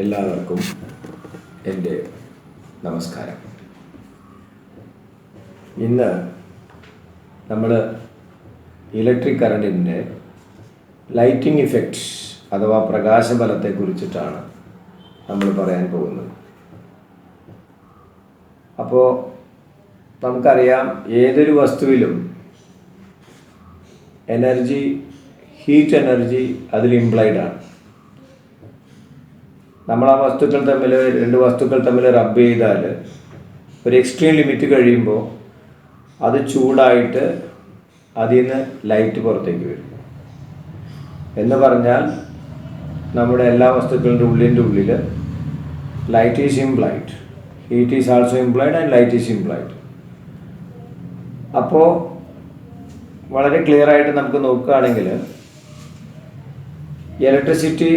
എല്ലാവർക്കും എൻ്റെ നമസ്കാരം. ഇന്ന് നമ്മൾ ഇലക്ട്രിക് കറണ്ടിൻ്റെ ലൈറ്റിംഗ് ഇഫക്റ്റ് അഥവാ പ്രകാശബലത്തെക്കുറിച്ചിട്ടാണ് നമ്മൾ പറയാൻ പോകുന്നത്. അപ്പോൾ നമുക്കറിയാം, ഏതൊരു വസ്തുവിലും എനർജി, ഹീറ്റ് എനർജി അതിൽ ഇംപ്ലൈഡാണ്. നമ്മൾ ആ രണ്ട് വസ്തുക്കൾ തമ്മിൽ റബ്ബ് ചെയ്താൽ ഒരു എക്സ്ട്രീം ലിമിറ്റ് കഴിയുമ്പോൾ അത് ചൂടായിട്ട് അതിൽ നിന്ന് ലൈറ്റ് പുറത്തേക്ക് വരും. എന്ന് പറഞ്ഞാൽ നമ്മുടെ എല്ലാ വസ്തുക്കളുടെ ഉള്ളിൽ light is implied, heat is also implied and light is implied. അപ്പോൾ വളരെ ക്ലിയർ ആയിട്ട് നമുക്ക് നോക്കുകയാണെങ്കിൽ, ഇലക്ട്രിസിറ്റി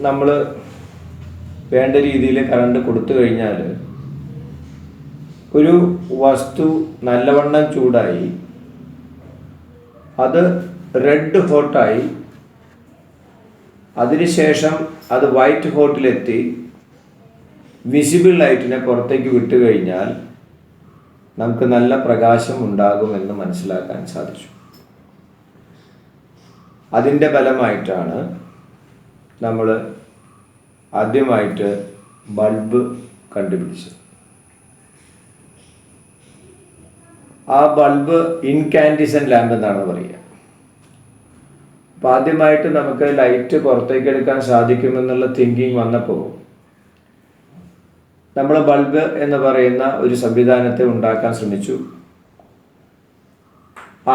നമ്മൾ വേണ്ട രീതിയിൽ കറണ്ട് കൊടുത്തു കഴിഞ്ഞാൽ ഒരു വസ്തു നല്ലവണ്ണം ചൂടായി അത് റെഡ് ഹോട്ടായി, അതിനുശേഷം അത് വൈറ്റ് ഹോട്ടിലെത്തി വിസിബിൾ ലൈറ്റിനെ പുറത്തേക്ക് വിട്ടു കഴിഞ്ഞാൽ നമുക്ക് നല്ല പ്രകാശം ഉണ്ടാകുമെന്ന് മനസ്സിലാക്കാൻ സാധിച്ചു. അതിൻ്റെ ഫലമായിട്ടാണ് നമ്മൾ ആദ്യമായിട്ട് ബൾബ് കണ്ടുപിടിച്ചത്. ആ ബൾബ് ഇൻകാൻഡിസെൻ്റ് ലാമ്പ് എന്നാണ് പറയുക. അപ്പോൾ ആദ്യമായിട്ട് നമുക്ക് ലൈറ്റ് പുറത്തേക്ക് എടുക്കാൻ സാധിക്കുമെന്നുള്ള തിങ്കിങ് വന്നപ്പോൾ നമ്മൾ ബൾബ് എന്ന് പറയുന്ന ഒരു സംവിധാനത്തെ ഉണ്ടാക്കാൻ ശ്രമിച്ചു.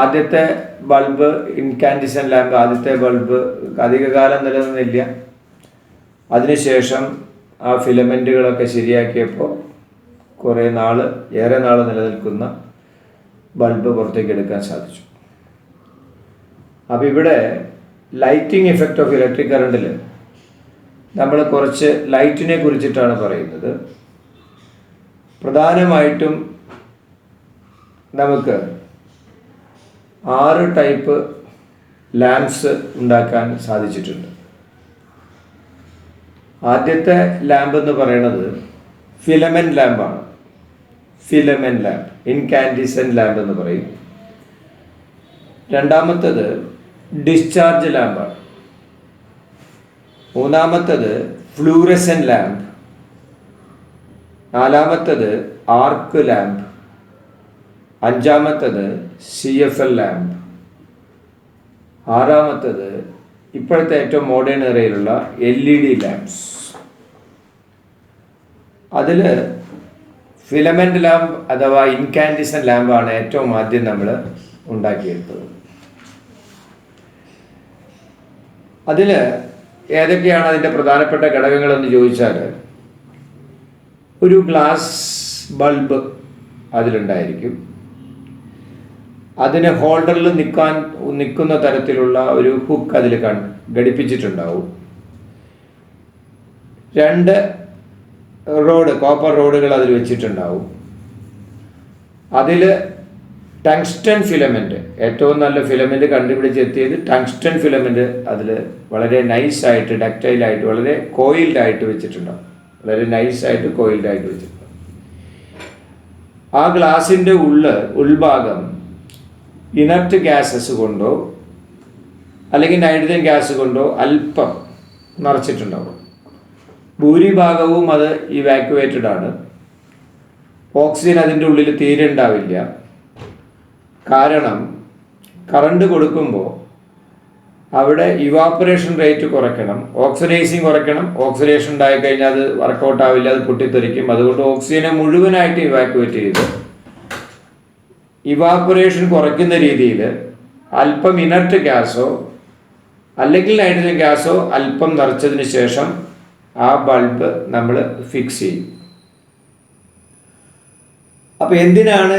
ആദ്യത്തെ ബൾബ് ഇൻകാൻഡിസെൻ്റ് ലാമ്പ്, ആദ്യത്തെ ബൾബ് അധികകാലം നിലനിന്നില്ല. അതിനുശേഷം ആ ഫിലമെൻറ്റുകളൊക്കെ ശരിയാക്കിയപ്പോൾ ഏറെ നാൾ നിലനിൽക്കുന്ന ബൾബ് പുറത്തേക്ക് എടുക്കാൻ സാധിച്ചു. അപ്പോൾ ഇവിടെ ലൈറ്റിംഗ് ഇഫക്റ്റ് ഓഫ് ഇലക്ട്രിക് കറണ്ടിൽ നമ്മൾ കുറച്ച് ലൈറ്റിനെ കുറിച്ചിട്ടാണ് പറയുന്നത്. പ്രധാനമായിട്ടും നമുക്ക് 6 ടൈപ്പ് ലാംപ്സ് ഉണ്ടാക്കാൻ സാധിച്ചിട്ടുണ്ട്. ആദ്യത്തെ ലാമ്പ് എന്ന് പറയുന്നത് ഫിലമെൻ്റ് ലാമ്പാണ്. ഫിലമെൻ്റ് ലാമ്പ്, ഇൻകാൻഡിസെൻ്റ് ലാമ്പ് എന്ന് പറയും. രണ്ടാമത്തേത് ഡിസ്ചാർജ് ലാമ്പാണ്. മൂന്നാമത്തേത് ഫ്ലൂറസെൻ്റ് ലാമ്പ്. നാലാമത്തേത് ആർക്ക് ലാമ്പ്. അഞ്ചാമത്തേത് CFL ലാമ്പ്. ആറാമത്തേത് ഇപ്പോഴത്തെ ഏറ്റവും മോഡേൺ ഏറയിലുള്ള LED ലാംപ്സ്. അതിൽ ഫിലമെൻ്റ് ലാമ്പ് അഥവാ ഇൻകാൻഡിസെൻ്റ് ലാമ്പാണ് ഏറ്റവും ആദ്യം നമ്മൾ ഉണ്ടാക്കിയെടുത്തത്. അതിൽ ഏതൊക്കെയാണ് അതിൻ്റെ പ്രധാനപ്പെട്ട ഘടകങ്ങളെന്ന് ചോദിച്ചാൽ, ഒരു ഗ്ലാസ് ബൾബ് അതിലുണ്ടായിരിക്കും. അതിന് ഹോൾഡറിൽ നിൽക്കുന്ന തരത്തിലുള്ള ഒരു ഹുക്ക് അതിൽ ഘടിപ്പിച്ചിട്ടുണ്ടാവും. 2 കോപ്പർ റോഡുകൾ അതിൽ വെച്ചിട്ടുണ്ടാവും. അതിൽ ടങ്സ്റ്റൺ ഫിലമെൻ്റ്, ഏറ്റവും നല്ല ഫിലമെൻ്റ് കണ്ടുപിടിച്ചെത്തിയത് ടങ്സ്റ്റൺ ഫിലമെൻ്റ് അതിൽ വളരെ നൈസായിട്ട്, ഡക്റ്റൈലായിട്ട്, വളരെ കോയിൽഡായിട്ട് വെച്ചിട്ടുണ്ടാവും. ആ ഗ്ലാസിൻ്റെ ഉൾഭാഗം ഇനർട്ട് ഗ്യാസസ് കൊണ്ടോ അല്ലെങ്കിൽ നൈട്രജൻ ഗ്യാസ് കൊണ്ടോ അല്പം നിറച്ചിട്ടുണ്ടാവും. ഭൂരിഭാഗവും അത് ഇവാക്യുവേറ്റഡ് ആണ്. ഓക്സിജൻ അതിൻ്റെ ഉള്ളിൽ തീരെ ഉണ്ടാവില്ല. കാരണം കറണ്ട് കൊടുക്കുമ്പോൾ അവിടെ ഇവാപ്പറേഷൻ റേറ്റ് കുറയ്ക്കണം, ഓക്സിഡൈസിങ് കുറയ്ക്കണം. ഓക്സിഡേഷൻ ഉണ്ടായിക്കഴിഞ്ഞാൽ അത് വർക്കൗട്ട് ആവില്ല, അത് പൊട്ടിത്തെറിക്കും. അതുകൊണ്ട് ഓക്സിജനെ മുഴുവനായിട്ട് ഇവാക്യുവേറ്റ് ചെയ്ത് ഇവാപ്പറേഷൻ കുറയ്ക്കുന്ന രീതിയിൽ അല്പം ഇനർട്ട് ഗ്യാസോ അല്ലെങ്കിൽ നൈട്രജൻ ഗ്യാസോ അല്പം നിറച്ചതിന് ശേഷം ആ ബൾബ് നമ്മൾ ഫിക്സ് ചെയ്യും. അപ്പോൾ എന്തിനാണ്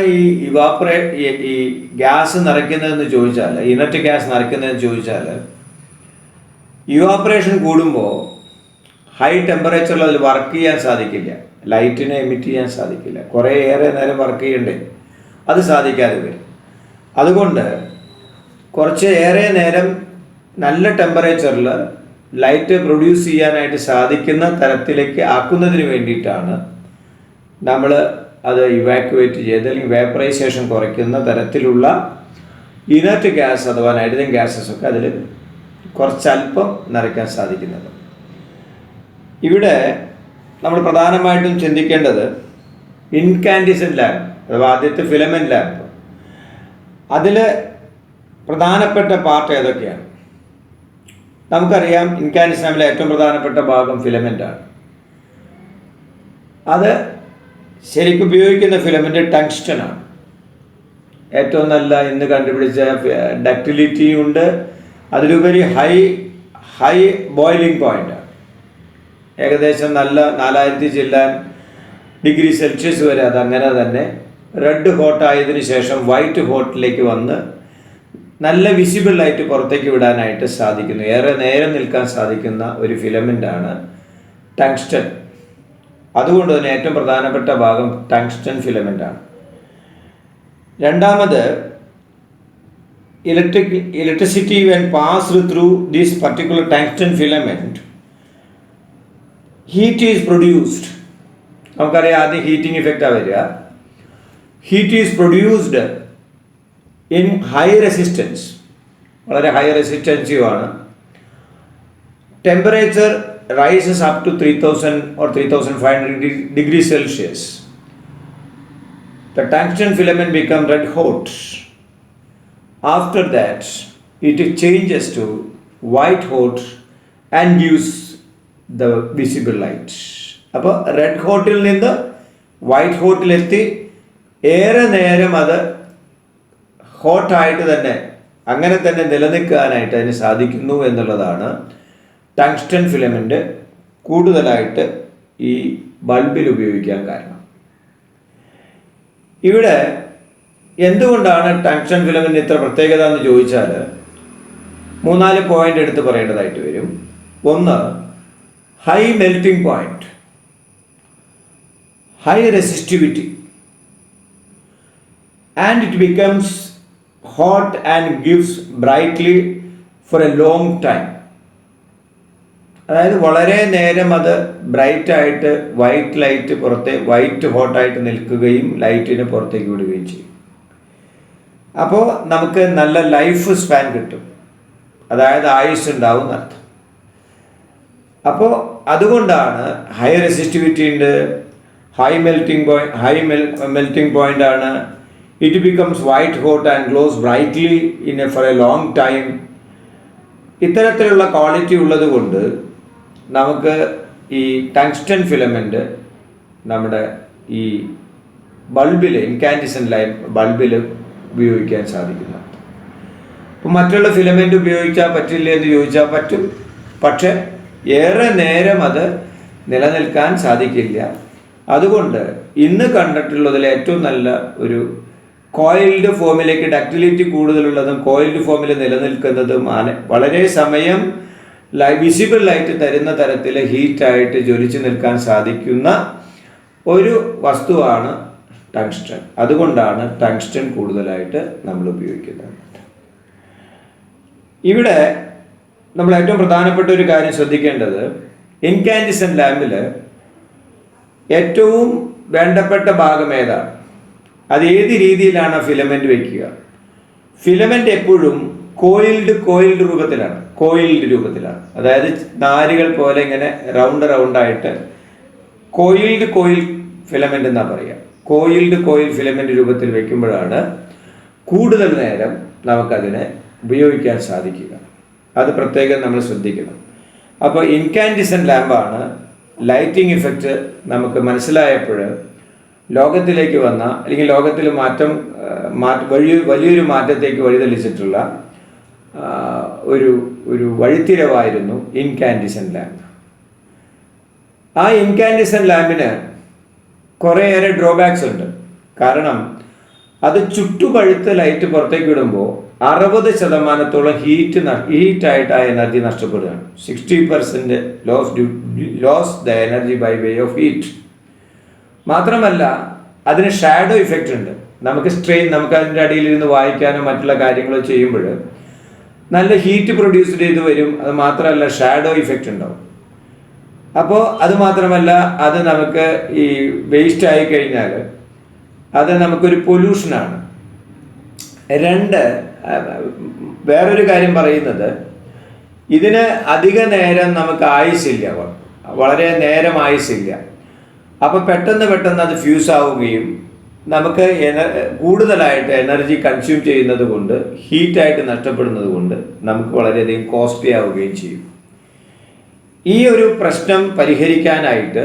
ഈ ഗ്യാസ് നിറയ്ക്കുന്നതെന്ന് ചോദിച്ചാൽ, ഇനർട്ട് ഗ്യാസ് നിറയ്ക്കുന്നതെന്ന് ചോദിച്ചാൽ, ഇവാപ്പറേഷൻ കൂടുമ്പോൾ ഹൈ ടെമ്പറേച്ചറിൽ അതിൽ വർക്ക് ചെയ്യാൻ സാധിക്കില്ല, ലൈറ്റിനെ എമിറ്റ് ചെയ്യാൻ സാധിക്കില്ല. ഏറെ നേരം വർക്ക് ചെയ്യണ്ടേ, അത് സാധിക്കാതെ വരും. അതുകൊണ്ട് ഏറെ നേരം നല്ല ടെമ്പറേച്ചറിൽ ലൈറ്റ് പ്രൊഡ്യൂസ് ചെയ്യാനായിട്ട് സാധിക്കുന്ന തരത്തിലേക്ക് ആക്കുന്നതിന് വേണ്ടിയിട്ടാണ് നമ്മൾ അത് ഇവാക്യുവേറ്റ് ചെയ്ത് അല്ലെങ്കിൽ വേപ്പറൈസേഷൻ കുറയ്ക്കുന്ന തരത്തിലുള്ള ഇനർട്ട് ഗ്യാസ് അഥവാ നൈട്രജൻ ഗ്യാസസ് ഒക്കെ അതിൽ കുറച്ചല്പം നിറയ്ക്കാൻ സാധിക്കുന്നത്. ഇവിടെ നമ്മൾ പ്രധാനമായിട്ടും ചിന്തിക്കേണ്ടത് ഇൻകാൻഡിസെൻ്റ് ലാമ്പ് അഥവാ ആദ്യത്തെ ഫിലമെൻ്റ് ലാമ്പ്, അതിൽ പ്രധാനപ്പെട്ട പാർട്ട് ഏതൊക്കെയാണ്? നമുക്കറിയാം ഇൻകാൻഡിസെൻ്റ് ലാമ്പിലെ ഏറ്റവും പ്രധാനപ്പെട്ട ഭാഗം ഫിലമെൻ്റാണ്. അത് ശരിക്കും ഉപയോഗിക്കുന്ന ഫിലമെൻ്റ് ടങ്സ്റ്റനാണ്. ഏറ്റവും നല്ല ഇന്ന് കണ്ടുപിടിച്ച ഡക്റ്റിലിറ്റി ഉണ്ട്, അതിലുപരി ഹൈ ബോയിലിംഗ് പോയിൻ്റാണ്. ഏകദേശം നല്ല 4000 ചില്ലാൻ ഡിഗ്രി സെൽഷ്യസ് വരെ അതങ്ങനെ തന്നെ റെഡ് ഹോട്ട് ആയതിനു ശേഷം വൈറ്റ് ഹോട്ടിലേക്ക് വന്ന് നല്ല വിസിബിൾ ലൈറ്റ് പുറത്തേക്ക് വിടാനായിട്ട് സാധിക്കുന്നു. ഏറെ നേരം നിൽക്കാൻ സാധിക്കുന്ന ഒരു ഫിലമെൻ്റാണ് ടങ്സ്റ്റൺ. അതുകൊണ്ട് തന്നെ ഏറ്റവും പ്രധാനപ്പെട്ട ഭാഗം ടങ്സ്റ്റൺ ഫിലമെൻ്റാണ്. രണ്ടാമത്, electricity when passed through this particular tungsten filament, heat is produced. നമുക്കറിയാം ആദ്യം ഹീറ്റിംഗ് ഇഫക്റ്റാണ് വരിക. Heat is produced in high resistance, വളരെ ഹൈ റെസിസ്റ്റൻസീവാണ്. Temperature rises up to 3000 or 3500 degrees Celsius. The tungsten filament becomes red hot. After that, it changes to white hot and gives the visible light. അപ്പോൾ red ഹോട്ടിൽ നിന്ന് white ഹോട്ടിലെത്തി ഏറെ നേരം അത് ഹോട്ടായിട്ട് തന്നെ അങ്ങനെ തന്നെ നിലനിൽക്കാനായിട്ട് അതിന് സാധിക്കുന്നു എന്നുള്ളതാണ് ടങ്സ്റ്റൺ ഫിലമെൻ്റ് കൂടുതലായിട്ട് ഈ ബൾബിൽ ഉപയോഗിക്കാൻ കാരണം. ഇവിടെ എന്തുകൊണ്ടാണ് ടങ്സ്റ്റൺ ഫിലമെൻ്റ് ഇത്ര പ്രത്യേകത എന്ന് ചോദിച്ചാൽ 3-4 പോയിന്റ് എടുത്ത് പറയേണ്ടതായിട്ട് വരും. ഒന്ന്, high melting point, high resistivity, and it becomes hot and gives brightly for a long time. അതായത് വളരെ നേരം അത് ബ്രൈറ്റായിട്ട് വൈറ്റ് ഹോട്ടായിട്ട് നിൽക്കുകയും ലൈറ്റിനെ പുറത്തേക്ക് വിടുകയും ചെയ്യും. അപ്പോൾ നമുക്ക് നല്ല ലൈഫ് സ്പാൻ കിട്ടും, അതായത് ആയുസ് ഉണ്ടാവും എന്നർത്ഥം. അപ്പോൾ അതുകൊണ്ടാണ് ഹൈ റെസിസ്റ്റിവിറ്റി ഉണ്ട്, ഹൈ മെൽറ്റിംഗ് പോയിന്റ് ആണ്. It becomes white hot and glows brightly for a long time. ഇത്തരത്തിലുള്ള ക്വാളിറ്റി ഉള്ളത് കൊണ്ട് നമുക്ക് ഈ ടങ്സ്റ്റൺ ഫിലമെൻ്റ് നമ്മുടെ ഈ ബൾബിൽ, ഇൻകാൻഡിസെൻ്റ് ലൈറ്റ് ബൾബിൽ ഉപയോഗിക്കാൻ സാധിക്കുന്നു. അപ്പോൾ മറ്റുള്ള ഫിലമെൻ്റ് ഉപയോഗിച്ചാൽ പറ്റില്ല എന്ന് ചോദിച്ചാൽ പറ്റും, പക്ഷെ ഏറെ നേരം അത് നിലനിൽക്കാൻ സാധിക്കില്ല. അതുകൊണ്ട് ഇന്ന് കണ്ടിട്ടുള്ളതിൽ ഏറ്റവും നല്ല ഒരു കോയിൽഡ് ഫോമിലേക്ക്, ഡക്റ്റിലിറ്റി കൂടുതലുള്ളതും കോയിൽഡ് ഫോമിൽ നിലനിൽക്കുന്നതും വളരെ സമയം വിസിബിൾ ലൈറ്റ് തരുന്ന തരത്തിൽ ഹീറ്റായിട്ട് ജ്വലിച്ച് നിൽക്കാൻ സാധിക്കുന്ന ഒരു വസ്തുവാണ് ടങ്സ്റ്റൺ. അതുകൊണ്ടാണ് ടങ്സ്റ്റൺ കൂടുതലായിട്ട് നമ്മൾ ഉപയോഗിക്കുന്നത്. ഇവിടെ നമ്മൾ ഏറ്റവും പ്രധാനപ്പെട്ട ഒരു കാര്യം ശ്രദ്ധിക്കേണ്ടത്, ഇൻകാൻഡിസെൻ്റ് ലാമ്പിൽ ഏറ്റവും വേണ്ടപ്പെട്ട ഭാഗം ഏതാണ്? അത് ഏത് രീതിയിലാണ് ഫിലമെൻ്റ് വയ്ക്കുക? ഫിലമെൻ്റ് എപ്പോഴും കോയിൽഡ് രൂപത്തിലാണ്. അതായത് നാരുകൾ പോലെ ഇങ്ങനെ റൗണ്ടായിട്ട് കോയിൽ ഫിലമെൻ്റ് എന്നാണ് പറയുക. കോയിൽ ഫിലമെൻ്റ് രൂപത്തിൽ വയ്ക്കുമ്പോഴാണ് കൂടുതൽ നേരം നമുക്കതിനെ ഉപയോഗിക്കാൻ സാധിക്കുക. അത് പ്രത്യേകം നമ്മൾ ശ്രദ്ധിക്കണം. അപ്പോൾ ഇൻകാൻഡിസെൻ്റ് ലാമ്പാണ് ലൈറ്റിംഗ് ഇഫക്റ്റ് നമുക്ക് മനസ്സിലായപ്പോൾ ലോകത്തിലേക്ക് വന്ന, അല്ലെങ്കിൽ ലോകത്തിൽ വലിയൊരു മാറ്റത്തേക്ക് വഴിതെളിച്ചിട്ടുള്ള ഒരു വഴിത്തിരിവായിരുന്നു ഇൻകാൻഡിസെൻ്റ് ലാമ്പ്. ആ ഇൻകാൻഡിസെൻ്റ് ലാമ്പിന് കുറേയേറെ ഡ്രോബാക്സ് ഉണ്ട്. കാരണം അത് ചുട്ടുപഴുത്ത് ലൈറ്റ് പുറത്തേക്ക് വിടുമ്പോൾ 60% ഹീറ്റായിട്ട് ആ എനർജി നഷ്ടപ്പെടുകയാണ്. 60% loss the energy by way of heat. മാത്രമല്ല അതിന് ഷാഡോ ഇഫക്റ്റ് ഉണ്ട്. നമുക്ക് അതിൻ്റെ അടിയിലിരുന്ന് വായിക്കാനോ മറ്റുള്ള കാര്യങ്ങളോ ചെയ്യുമ്പോൾ നല്ല ഹീറ്റ് പ്രൊഡ്യൂസ് ചെയ്ത് വരും. അത് മാത്രമല്ല ഷാഡോ ഇഫക്റ്റ് ഉണ്ടാവും. അപ്പോൾ അത് മാത്രമല്ല, അത് നമുക്ക് ഈ വേസ്റ്റ് ആയി കഴിഞ്ഞാൽ അത് നമുക്കൊരു പൊല്യൂഷനാണ്. വേറൊരു കാര്യം പറയുന്നത്, ഇതിന് അധിക നേരം നമുക്ക് ആയുസില്ല, വളരെ നേരം ആയുസില്ല. അപ്പോൾ പെട്ടെന്ന് അത് ഫ്യൂസ് ആവുകയും നമുക്ക് കൂടുതലായിട്ട് എനർജി കൺസ്യൂം ചെയ്യുന്നത് കൊണ്ട്, ഹീറ്റായിട്ട് നഷ്ടപ്പെടുന്നത് കൊണ്ട് നമുക്ക് വളരെയധികം കോസ്റ്റ്ലി ആവുകയും ചെയ്യും. ഈ ഒരു പ്രശ്നം പരിഹരിക്കാനായിട്ട്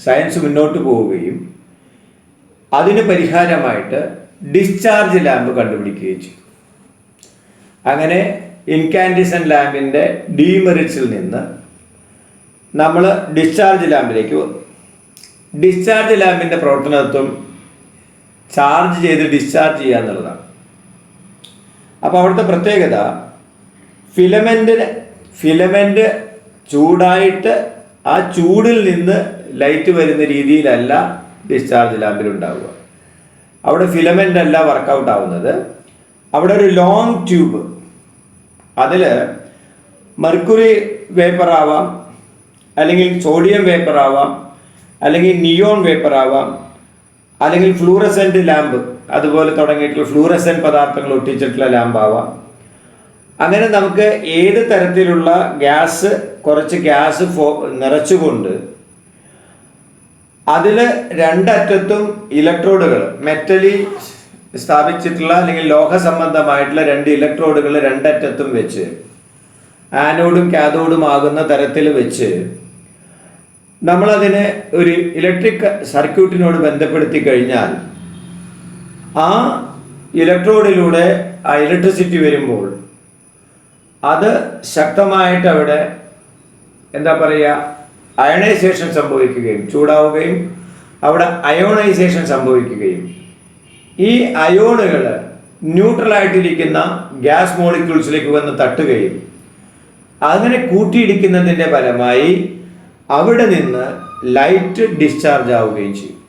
സയൻസ് മുന്നോട്ട് പോവുകയും അതിന് പരിഹാരമായിട്ട് ഡിസ്ചാർജ് ലാമ്പ് കണ്ടുപിടിക്കുകയും ചെയ്തു. അങ്ങനെ ഇൻകാൻഡിസെന്റ് ലാമ്പിൻ്റെ ഡീമെറിറ്റ്സിൽ നിന്ന് നമ്മൾ ഡിസ്ചാർജ് ലാമ്പിലേക്ക് വന്നു. ഡിസ്ചാർജ് ലാമ്പിൻ്റെ പ്രവർത്തനത്വം ചാർജ് ചെയ്ത് ഡിസ്ചാർജ് ചെയ്യുക എന്നുള്ളതാണ്. അപ്പോൾ അവിടുത്തെ പ്രത്യേകത, ഫിലമെൻ്റ് ചൂടായിട്ട് ആ ചൂടിൽ നിന്ന് ലൈറ്റ് വരുന്ന രീതിയിലല്ല ഡിസ്ചാർജ് ലാമ്പിൽ ഉണ്ടാവുക. അവിടെ ഫിലമെൻ്റ് അല്ല വർക്കൗട്ട് ആവുന്നത്. അവിടെ ഒരു ലോങ് ട്യൂബ്, അതിൽ മെർക്കുറി വേപ്പർ ആവാം, അല്ലെങ്കിൽ സോഡിയം വേപ്പർ ആവാം, അല്ലെങ്കിൽ നിയോൺ വേപ്പർ ആവാം, അല്ലെങ്കിൽ ഫ്ലൂറസെൻ്റ് ലാമ്പ്, അതുപോലെ തുടങ്ങിയിട്ടുള്ള ഫ്ലൂറസെൻ്റ് പദാർത്ഥങ്ങൾ ഒട്ടിച്ചിട്ടുള്ള ലാമ്പാവാം. അങ്ങനെ നമുക്ക് ഏത് തരത്തിലുള്ള കുറച്ച് ഗ്യാസ് നിറച്ചുകൊണ്ട് അതിൽ രണ്ടറ്റത്തും ഇലക്ട്രോഡുകൾ, മെറ്റലിൽ സ്ഥാപിച്ചിട്ടുള്ള അല്ലെങ്കിൽ ലോഹ സംബന്ധമായിട്ടുള്ള 2 ഇലക്ട്രോഡുകൾ രണ്ടറ്റത്തും വെച്ച്, ആനോഡും കാഥോഡും ആകുന്ന തരത്തിൽ വെച്ച് നമ്മളതിനെ ഒരു ഇലക്ട്രിക് സർക്യൂട്ടിനോട് ബന്ധപ്പെടുത്തി കഴിഞ്ഞാൽ ആ ഇലക്ട്രോഡിലൂടെ ആ ഇലക്ട്രിസിറ്റി വരുമ്പോൾ അത് ശക്തമായിട്ട് അവിടെ അയണൈസേഷൻ സംഭവിക്കുകയും ചൂടാവുകയും അവിടെ അയോണൈസേഷൻ സംഭവിക്കുകയും ഈ അയോണുകൾ ന്യൂട്രലായിട്ടിരിക്കുന്ന ഗ്യാസ് മോളിക്യൂൾസിലേക്ക് വന്ന് തട്ടുകയും അങ്ങനെ കൂട്ടിയിടിക്കുന്നതിൻ്റെ ഫലമായി അവിടെ നിന്ന് ലൈറ്റ് ഡിസ്ചാർജ് ആവുകയും ചെയ്യും.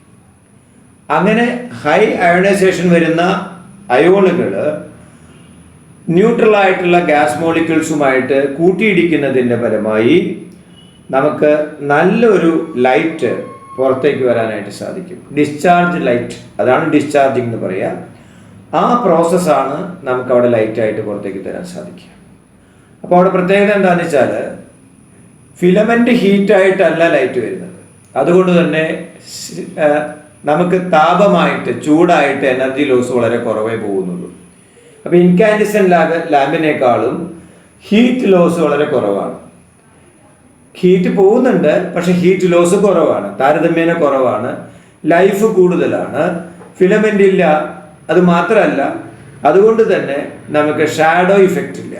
അങ്ങനെ ഹൈ അയോണൈസേഷൻ വരുന്ന അയോണുകൾ ന്യൂട്രലായിട്ടുള്ള ഗ്യാസ് മോളിക്യൂൾസുമായിട്ട് കൂട്ടിയിടിക്കുന്നതിൻ്റെ ഫലമായി നമുക്ക് നല്ലൊരു ലൈറ്റ് പുറത്തേക്ക് വരാനായിട്ട് സാധിക്കും. ഡിസ്ചാർജ് ലൈറ്റ്, അതാണ് ഡിസ്ചാർജിങ് എന്ന് പറയുക. ആ പ്രോസസ്സാണ് നമുക്ക് അവിടെ ലൈറ്റായിട്ട് പുറത്തേക്ക് തരാൻ സാധിക്കുക. അപ്പോൾ അവിടെ പ്രത്യേകത എന്താണെന്ന് വെച്ചാൽ, ഫിലമെൻ്റ് ഹീറ്റായിട്ടല്ല ലൈറ്റ് വരുന്നത്. അതുകൊണ്ട് തന്നെ നമുക്ക് താപമായിട്ട്, ചൂടായിട്ട് എനർജി ലോസ് വളരെ കുറവേ പോകുന്നുള്ളൂ. അപ്പോൾ ഇൻകാൻഡിസെന്റ് ലാമ്പിനേക്കാളും ഹീറ്റ് ലോസ് വളരെ കുറവാണ്. ഹീറ്റ് പോകുന്നുണ്ട്, പക്ഷെ ഹീറ്റ് ലോസ് കുറവാണ്, താരതമ്യേന കുറവാണ്. ലൈഫ് കൂടുതലാണ്, ഫിലമെൻ്റ് ഇല്ല. അത് മാത്രമല്ല, അതുകൊണ്ട് തന്നെ നമുക്ക് ഷാഡോ ഇഫക്റ്റ് ഇല്ല,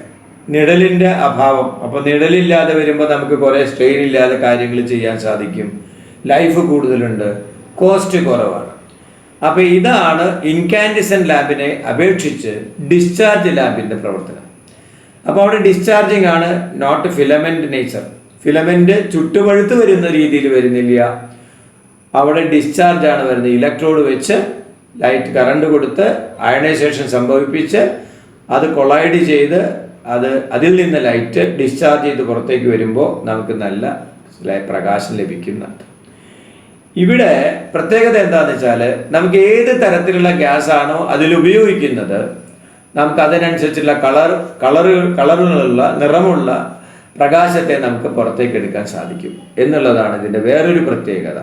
നിഴലിൻ്റെ അഭാവം. അപ്പോൾ നിഴലില്ലാതെ വരുമ്പോൾ നമുക്ക് കുറേ സ്ട്രെയിൻ ഇല്ലാതെ കാര്യങ്ങൾ ചെയ്യാൻ സാധിക്കും. ലൈഫ് കൂടുതലുണ്ട്, കോസ്റ്റ് കുറവാണ്. അപ്പോൾ ഇതാണ് ഇൻകാൻഡിസെന്റ് ലാമ്പിനെ അപേക്ഷിച്ച് ഡിസ്ചാർജ് ലാമ്പിൻ്റെ പ്രവർത്തനം. അപ്പോൾ അവിടെ ഡിസ്ചാർജിങ് ആണ്, നോട്ട് ഫിലമെൻ്റ് നേച്ചർ. ഫിലമെൻ്റ് ചുട്ടുപഴുത്ത് വരുന്ന രീതിയിൽ വരുന്നില്ല, അവിടെ ഡിസ്ചാർജ് ആണ് വരുന്നത്. ഇലക്ട്രോഡ് വെച്ച് ലൈറ്റ് കറണ്ട് കൊടുത്ത് അയണൈസേഷൻ സംഭവിപ്പിച്ച് അത് കൊളൈഡ് ചെയ്ത് അതിൽ നിന്ന് ലൈറ്റ് ഡിസ്ചാർജ് ചെയ്ത് പുറത്തേക്ക് വരുമ്പോൾ നമുക്ക് നല്ല പ്രകാശം ലഭിക്കുന്നുണ്ട്. ഇവിടെ പ്രത്യേകത എന്താണെന്ന് വെച്ചാൽ, നമുക്ക് ഏത് തരത്തിലുള്ള ഗ്യാസ് ആണോ അതിൽ ഉപയോഗിക്കുന്നത്, നമുക്ക് അതിനനുസരിച്ചുള്ള കളറുകളുള്ള നിറമുള്ള പ്രകാശത്തെ നമുക്ക് പുറത്തേക്ക് എടുക്കാൻ സാധിക്കും എന്നുള്ളതാണ് ഇതിൻ്റെ വേറൊരു പ്രത്യേകത.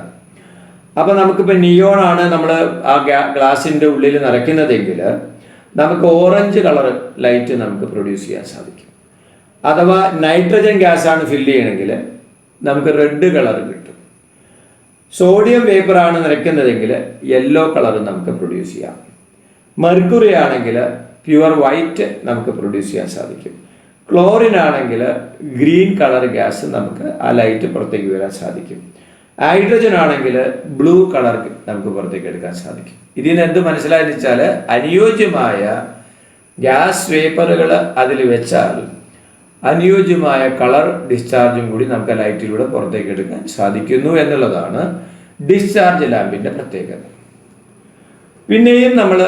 അപ്പോൾ നമുക്കിപ്പോൾ നിയോൺ ആണ് നമ്മൾ ആ ഗ്ലാസിൻ്റെ ഉള്ളിൽ നിറയ്ക്കുന്നതെങ്കിൽ നമുക്ക് ഓറഞ്ച് കളർ ലൈറ്റ് നമുക്ക് പ്രൊഡ്യൂസ് ചെയ്യാൻ സാധിക്കും. അഥവാ നൈട്രജൻ ഗ്യാസാണ് ഫില്ല് ചെയ്യണമെങ്കിൽ നമുക്ക് റെഡ് കളർ കിട്ടും. സോഡിയം വേപ്പറാണ് നിറയ്ക്കുന്നതെങ്കിൽ യെല്ലോ കളർ നമുക്ക് പ്രൊഡ്യൂസ് ചെയ്യാം. മെർക്കുറി ആണെങ്കിൽ പ്യുവർ വൈറ്റ് നമുക്ക് പ്രൊഡ്യൂസ് ചെയ്യാൻ സാധിക്കും. ക്ലോറിൻ ആണെങ്കിൽ ഗ്രീൻ കളർ ഗ്യാസ് നമുക്ക് ആ ലൈറ്റ് പുറത്തേക്ക് വരാൻ സാധിക്കും. ഹൈഡ്രജൻ ആണെങ്കിൽ ബ്ലൂ കളർ നമുക്ക് പുറത്തേക്ക് എടുക്കാൻ സാധിക്കും. ഇതിന് എന്ത് മനസ്സിലായെന്ന് വെച്ചാൽ, അനുയോജ്യമായ ഗ്യാസ് വേപ്പറുകൾ അതിൽ വെച്ചാൽ അനുയോജ്യമായ കളർ ഡിസ്ചാർജും കൂടി നമുക്ക് ലൈറ്റിലൂടെ പുറത്തേക്ക് എടുക്കാൻ സാധിക്കുന്നു എന്നുള്ളതാണ് ഡിസ്ചാർജ് ലാമ്പിൻ്റെ പ്രത്യേകത. പിന്നെയും നമ്മൾ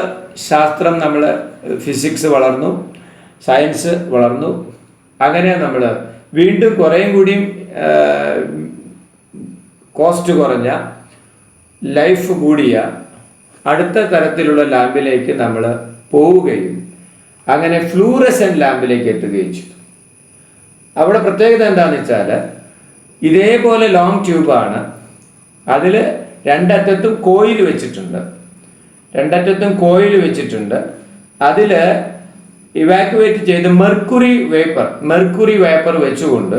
ഫിസിക്സ് വളർന്നു, സയൻസ് വളർന്നു. അങ്ങനെ നമ്മൾ വീണ്ടും കുറേയും കൂടിയും കോസ്റ്റ് കുറഞ്ഞ ലൈഫ് കൂടിയ അടുത്ത തരത്തിലുള്ള ലാമ്പിലേക്ക് നമ്മൾ പോവുകയും അങ്ങനെ ഫ്ലൂറസെൻ്റ് ലാമ്പിലേക്ക് എത്തുകയും ചെയ്തു. അവിടെ പ്രത്യേകത എന്താണെന്ന് വെച്ചാൽ ഇതേപോലെ ലോങ് ട്യൂബാണ്. അതിൽ രണ്ടറ്റത്തും കോയിൽ വെച്ചിട്ടുണ്ട്. അതിൽ ഇവാക്യുവേറ്റ് ചെയ്ത് മെർക്കുറി വേപ്പർ വെച്ചുകൊണ്ട്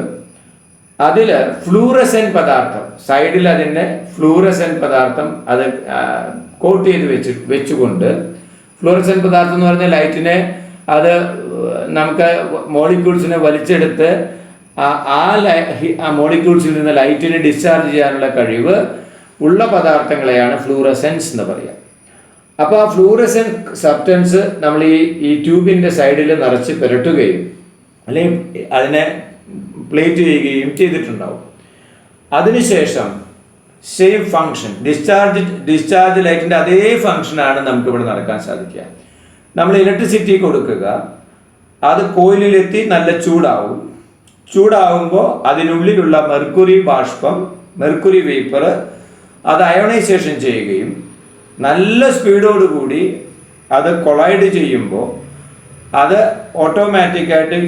അതിൽ ഫ്ലൂറസെൻ്റ് പദാർത്ഥം സൈഡിൽ അതിൻ്റെ ഫ്ലൂറസെൻ്റ് പദാർത്ഥം അത് കോട്ട് ചെയ്ത് വെച്ചുകൊണ്ട് ഫ്ലൂറസെൻ്റ് പദാർത്ഥം എന്ന് പറഞ്ഞാൽ ലൈറ്റിനെ അത് നമുക്ക് മോളിക്യൂൾസിനെ വലിച്ചെടുത്ത് ആ മോളിക്യൂൾസിൽ നിന്ന് ലൈറ്റിനെ ഡിസ്ചാർജ് ചെയ്യാനുള്ള കഴിവ് ഉള്ള പദാർത്ഥങ്ങളെയാണ് ഫ്ലൂറസെൻസ് എന്ന് പറയുക. അപ്പോൾ ആ ഫ്ലൂറസെൻറ്റ് സബ്സ്റ്റൻസ് നമ്മൾ ഈ ട്യൂബിൻ്റെ സൈഡിൽ നിറച്ച് പുരട്ടുകയും അല്ലെങ്കിൽ അതിനെ പ്ലേറ്റ് ചെയ്യുകയും ചെയ്തിട്ടുണ്ടാവും. അതിനുശേഷം സെയിം ഫങ്ഷൻ ഡിസ്ചാർജ് ലൈറ്റിൻ്റെ അതേ ഫങ്ഷനാണ് നമുക്കിവിടെ നടക്കാൻ സാധിക്കുക. നമ്മൾ ഇലക്ട്രിസിറ്റി കൊടുക്കുക, അത് കോയിലെത്തി നല്ല ചൂടാവുമ്പോൾ അതിനുള്ളിലുള്ള മെർക്കുറി വേപ്പർ അത് അയോണൈസേഷൻ ചെയ്യുകയും നല്ല സ്പീഡോടുകൂടി അത് കൊളൈഡ് ചെയ്യുമ്പോൾ അത് ഓട്ടോമാറ്റിക്കായിട്ട്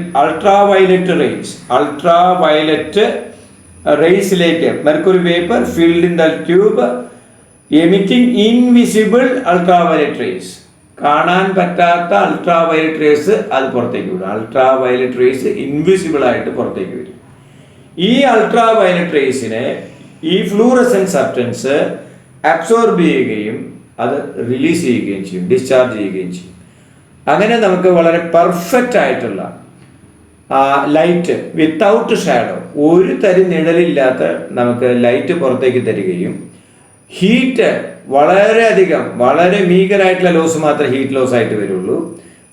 അൾട്രാവയലറ്റ് റേസിലേക്ക് mercury vapour filled in the tube emitting invisible ultraviolet rays, കാണാൻ പറ്റാത്ത അൾട്രാവയലറ്റ് റേസ് അത് പുറത്തേക്ക് വിടും. അൾട്രാവയലറ്റ് റേസ് ഇൻവിസിബിൾ ആയിട്ട് പുറത്തേക്ക് വരും. ഈ അൾട്രാവയലറ്റ് റേസിനെ ഈ ഫ്ലൂറസെൻറ്റ് സബ്സ്റ്റൻസ് അബ്സോർബ് ചെയ്യുകയും അത് റിലീസ് ചെയ്യുകയും ചെയ്യും, ഡിസ്ചാർജ് ചെയ്യുകയും ചെയ്യും. അങ്ങനെ നമുക്ക് വളരെ പെർഫെക്റ്റ് ആയിട്ടുള്ള ലൈറ്റ് വിത്തൗട്ട് ഷാഡോ, ഒരു തരി നിഴലില്ലാത്ത നമുക്ക് ലൈറ്റ് പുറത്തേക്ക് തരികയും ഹീറ്റ് വളരെ മീഗറായിട്ടുള്ള ലോസ് മാത്രമേ ഹീറ്റ് ലോസ് ആയിട്ട് വരുള്ളൂ,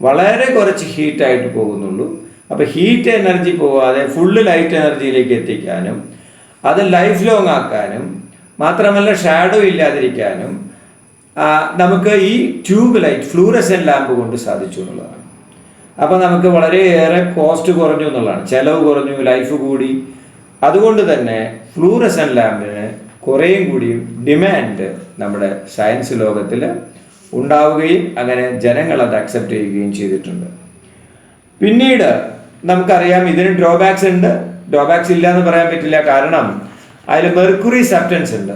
വളരെ കുറച്ച് ഹീറ്റായിട്ട് പോകുന്നുള്ളൂ. അപ്പോൾ ഹീറ്റ് എനർജി പോവാതെ ഫുള്ള് ലൈറ്റ് എനർജിയിലേക്ക് എത്തിക്കാനും അത് ലൈഫ് ലോങ് ആക്കാനും മാത്രമല്ല ഷാഡോ ഇല്ലാതിരിക്കാനും നമുക്ക് ഈ ട്യൂബ് ലൈറ്റ് ഫ്ലൂറസെൻ്റ് ലാമ്പ് കൊണ്ട് സാധിച്ചു എന്നുള്ളതാണ്. അപ്പോൾ നമുക്ക് വളരെയേറെ കോസ്റ്റ് കുറഞ്ഞു എന്നുള്ളതാണ്, ചിലവ് കുറഞ്ഞു, ലൈഫ് കൂടി. അതുകൊണ്ട് തന്നെ ഫ്ലൂറസെൻ്റ് ലാമ്പിന് കുറേയും കൂടിയും ഡിമാൻഡ് നമ്മുടെ സയൻസ് ലോകത്തിൽ ഉണ്ടാവുകയും അങ്ങനെ ജനങ്ങൾ അത് അക്സെപ്റ്റ് ചെയ്യുകയും ചെയ്തിട്ടുണ്ട്. പിന്നീട് നമുക്കറിയാം ഇതിന് ഡ്രോബാക്സ് ഉണ്ട്. ഡ്രോബാക്സ് ഇല്ല എന്ന് പറയാൻ പറ്റില്ല, കാരണം അതിൽ മെർക്കുറി സബ്സ്റ്റൻസ് ഉണ്ട്.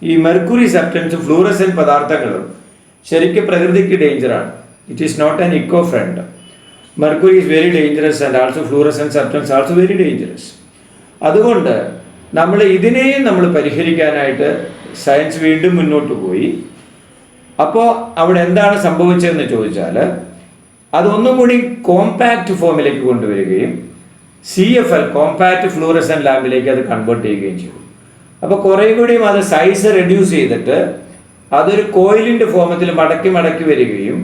ഈ മെർക്കുറി സബ്സ്റ്റൻസ് ഫ്ലൂറസെൻ്റ് പദാർത്ഥങ്ങളും ശരിക്കും പ്രകൃതിക്ക് ഡേഞ്ചറാണ്. It is not an eco friend. Mercury is very dangerous and also fluorescent substance also very dangerous. അതുകൊണ്ട് ഇതിനെയും നമ്മൾ പരിഹരിക്കാനായിട്ട് സയൻസ് വീണ്ടും മുന്നോട്ട് പോയി. അപ്പോൾ അവിടെ എന്താണ് സംഭവിച്ചതെന്ന് ചോദിച്ചാൽ അതൊന്നും കൂടി കോമ്പാക്റ്റ് ഫോമിലേക്ക് കൊണ്ടുവരികയും CFL കോമ്പാക്റ്റ് ഫ്ലൂറസെൻ്റ് ലാമ്പിലേക്ക് അത് കൺവേർട്ട് ചെയ്യുകയും ചെയ്തു. അപ്പോൾ കുറേ കൂടിയും അത് സൈസ് റെഡ്യൂസ് ചെയ്തിട്ട് അതൊരു കോയിലിൻ്റെ ഫോമത്തിൽ മടക്കി വരികയും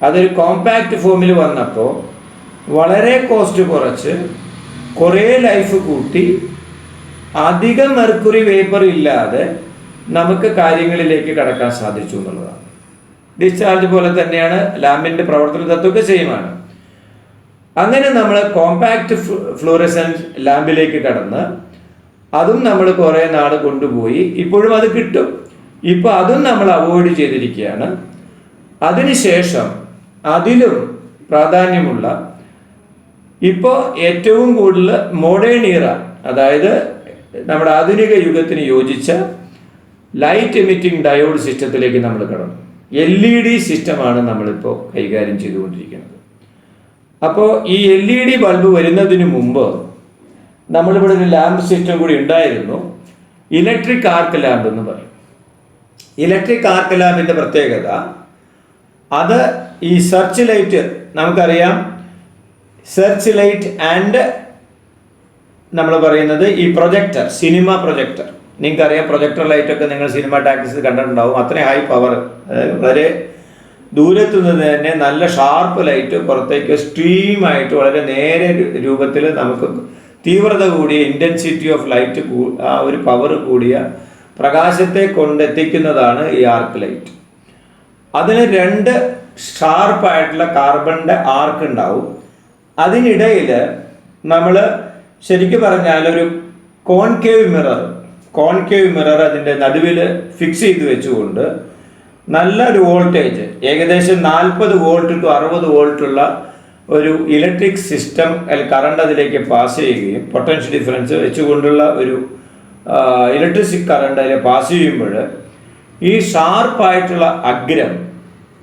അതൊരു കോമ്പാക്റ്റ് ഫോമിൽ വന്നപ്പോൾ വളരെ കോസ്റ്റ് കുറച്ച് കുറേ ലൈഫ് കൂട്ടി അധികം മെർക്കുറി വേപ്പർ ഇല്ലാതെ നമുക്ക് കാര്യങ്ങളിലേക്ക് കടക്കാൻ സാധിച്ചു എന്നുള്ളതാണ്. ഡിസ്ചാർജ് പോലെ തന്നെയാണ് ലാമ്പിൻ്റെ പ്രവർത്തന തത്വമൊക്കെ സെയിമാണ്. അങ്ങനെ നമ്മൾ കോമ്പാക്റ്റ് ഫ്ലൂറസെൻറ്റ് ലാമ്പിലേക്ക് കടന്ന് അതും നമ്മൾ കുറേ നാൾ കൊണ്ടുപോയി. ഇപ്പോഴും അത് കിട്ടും. ഇപ്പോൾ അതും നമ്മൾ അവോയ്ഡ് ചെയ്തിരിക്കുകയാണ്. അതിനുശേഷം അതിലും പ്രാധാന്യമുള്ള ഇപ്പോൾ ഏറ്റവും കൂടുതൽ മോഡേൺ ഇറ, അതായത് നമ്മുടെ ആധുനിക യുഗത്തിന് യോജിച്ച ലൈറ്റ് എമിറ്റിംഗ് ഡയോഡ് സിസ്റ്റത്തിലേക്ക് നമ്മൾ കടന്നു. LED സിസ്റ്റമാണ് നമ്മളിപ്പോൾ കൈകാര്യം ചെയ്തുകൊണ്ടിരിക്കുന്നത്. അപ്പോൾ ഈ LED ബൾബ് വരുന്നതിന് മുമ്പ് നമ്മളിവിടെ ഒരു ലാമ്പ് സിസ്റ്റം കൂടി ഉണ്ടായിരുന്നു, ഇലക്ട്രിക് ആർക്ക് ലാമ്പ് എന്ന് പറയും. ഇലക്ട്രിക് ആർക്ക് ലാമ്പിൻ്റെ പ്രത്യേകത അത് ഈ സെർച്ച് ലൈറ്റ്, നമുക്കറിയാം സെർച്ച് ലൈറ്റ് ആൻഡ് നമ്മൾ പറയുന്നത് ഈ പ്രൊജക്ടർ, സിനിമ പ്രൊജക്ടർ. നിങ്ങൾക്കറിയാം പ്രൊജക്ടർ ലൈറ്റൊക്കെ നിങ്ങൾ സിനിമ ടാക്കീസിൽ കണ്ടിട്ടുണ്ടാവും. അത്രയും ഹൈ പവർ, വളരെ ദൂരത്തു നിന്ന് തന്നെ നല്ല ഷാർപ്പ് ലൈറ്റ് പുറത്തേക്ക് സ്ട്രീമായിട്ട് വളരെ നേരെ രൂപത്തിൽ നമുക്ക് തീവ്രത കൂടിയ ഇൻറ്റൻസിറ്റി ഓഫ് ലൈറ്റ് ആ ഒരു പവർ കൂടിയ പ്രകാശത്തെ കൊണ്ടെത്തിക്കുന്നതാണ് ഈ ആർക്ക് ലൈറ്റ്. അതിന് 2 ഷാർപ്പായിട്ടുള്ള കാർബണിൻ്റെ ആർക്ക് ഉണ്ടാവും. അതിനിടയിൽ നമ്മൾ ശരിക്കും പറഞ്ഞാൽ ഒരു കോൺകേവ് മിറർ അതിൻ്റെ നടുവിൽ ഫിക്സ് ചെയ്ത് വെച്ചുകൊണ്ട് നല്ലൊരു വോൾട്ടേജ് ഏകദേശം 40 വോൾട്ട് ടു 60 വോൾട്ടുള്ള ഒരു ഇലക്ട്രിക് സിസ്റ്റം കറണ്ട് അതിലേക്ക് പാസ് ചെയ്യുകയും പൊട്ടൻഷ്യൽ ഡിഫറൻസ് വെച്ചുകൊണ്ടുള്ള ഒരു ഇലക്ട്രിസിറ്റി കറണ്ട് അതിൽ പാസ് ചെയ്യുമ്പോൾ ഈ ഷാർപ്പായിട്ടുള്ള അഗ്രം